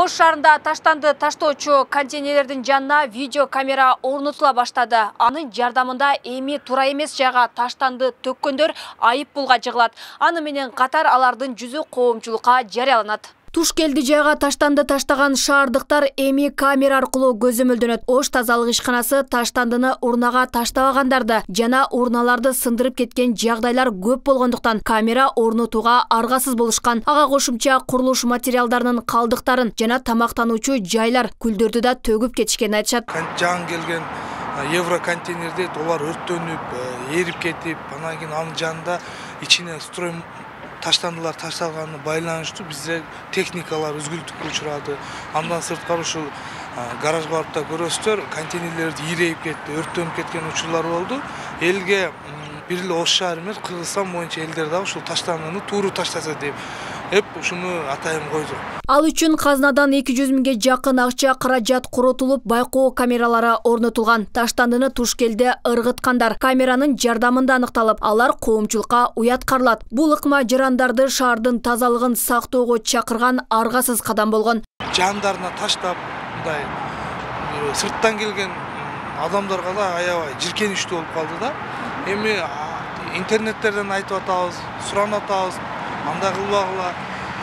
Ош шаарында таштанды таштоочу контейнерлердин жанына видео камера орнотула баштады. Анын жардамында эми туура эмес жайга таштанды төккөндөр айып пулга жыгылат. Аны менен катар алардын жүзү коомчулукка жарыяланат. Туш келди жайга таштанды таштаган шаардыктар эми камера аркылуу көзөмөлдөнөт. Ош тазалык ишканасы таштандыны урнага таштабагандарды жана урналарды сындырып кеткен жагдайлар көп болгондуктан камера орнотууга аргасыз болушкан. Ага кошумча курулуш материалдарынын калдыктарын жана тамактануучу жайлар, күлдөрдү да төгүп кетишкенин айтышат. Жаңы келген евро контейнерде олар өрттөнүп, эрип кетип, анан кийин анын жанында ичине строй таштандылар ташталганы байланыштуу бизде техникалар үзгүлтүккө учурады. Андан сырткары ушул гаражга барып да көрөсүздөр, контейнерлер ийрейип кетти, өрттөнүп кеткен учурлар болду. Элге бир эле Ош шаары эмес, Кыргызстан боюнча элдер дагы ушул таштандыны тууру таштаса деп ушуну атайын койдук. Ал үчүн казнадан 200 миңге жакын акча каражат коротулуп, байкоо камералары орнотулган. Таштандыны туш келде ыргыткандар камеранын жардамында аныкталып, алар коомчулукка уяткарылат. Бул ыкма жарандарды шаардын тазалыгын сактоого чакырган аргасыз кадам болгон. Жандарына таштап, мындай сырттан келген адамдарга да аябай жиркеничтүү болуп калды да. Эми интернеттерден айтып атабыз, суранып атабыз, андай кылбагыла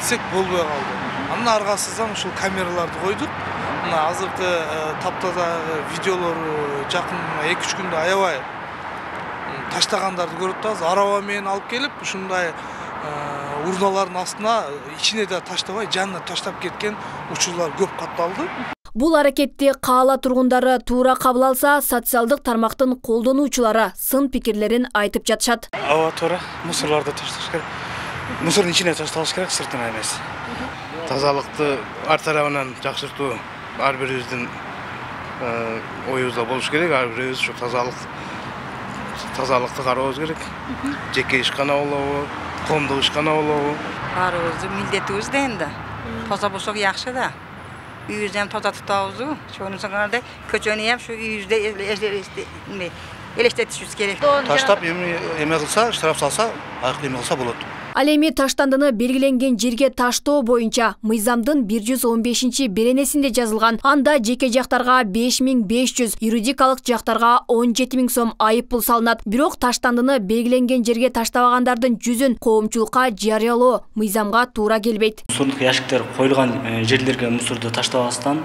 десек болбой калды. Андан аргасыздан ушул камераларды койдук. Мына азыркы таптадагы видеолор жакын 2-3 күндө аябай таштагандарды көрүп атабыз. Араба менен алып келип, ушундай урналардын астына ичине да таштабай, жанына таштап кеткен учурлар көп катталды. Бул аракетти каала тургундары туура кабыл алса, социалдык тармактын колдонуучулары сын пикирлерин айтып жатышат. Ооба, туура, мусорларды ташташ керек. Мусордун ичине ташталыш керек, сыртына эмес. Тазалыкты ар тарабынан жакшыртуу ар бирибиздин оюбузда болуш керек. Ар бирибиз ушу тазалыкты карообуз керек. Жеке ишкана болобу, коомдук ишкана болобу. Баарыбыздын милдетибиз да энди. Таза болсок жакшы да. Үйүбүздү ham таза тутабыз. Ошонусун кандай көчөнү ham şu үйүбүздө элестетишибиз керек. Таштап эме кылса, штраф салса, айыктуу эме кылса болот. Ал эми таштандыны белгиленген жерге таштоо боюнча мыйзамдын 115-беренесинде жазылган. Анда жеке жактарга 5500, юридикалык жактарга 17000 сом айып пул салынат. Бирок таштандыны белгиленген жерге таштабагандардын жүзүн коомчулукка жарыялоо мыйзамга туура келбейт. Мусордук ящиктер коюлган жерлерге мусорду таштабастан,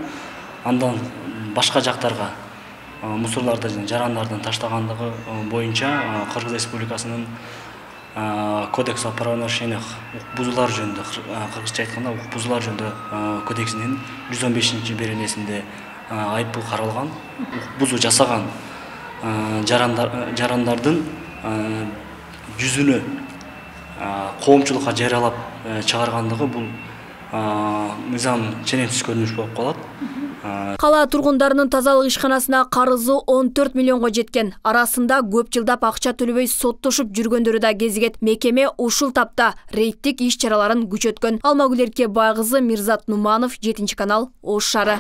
андан башка жактарга мусорларды жарандардын таштагандыгы боюнча Кыргыз Республикасынын Кодекс о правонарушениях бузулар жөнүндө, кыргызча айтканда бузулар жөнүндө кодексинин 115-беренесинде айып пул каралган. Бузуу жасаган жарандардын жүзүнө коомчулукка жарыялап чыгаргандыгы бул мыйзам ченемсиз көрүнүш болуп калат. Кала тургундарынын тазалык ишканасына карызы 14 миллионго жеткен. Арасында көп жылдап акча төлөбөй соттошуп жүргөндөрү да кезигет. Мекеме ушул тапта рейдтик иш чараларын күчөткөн. Алмагүл Эркебай кызы, Мирзат Нуманов, 7 канал, Ош шаары.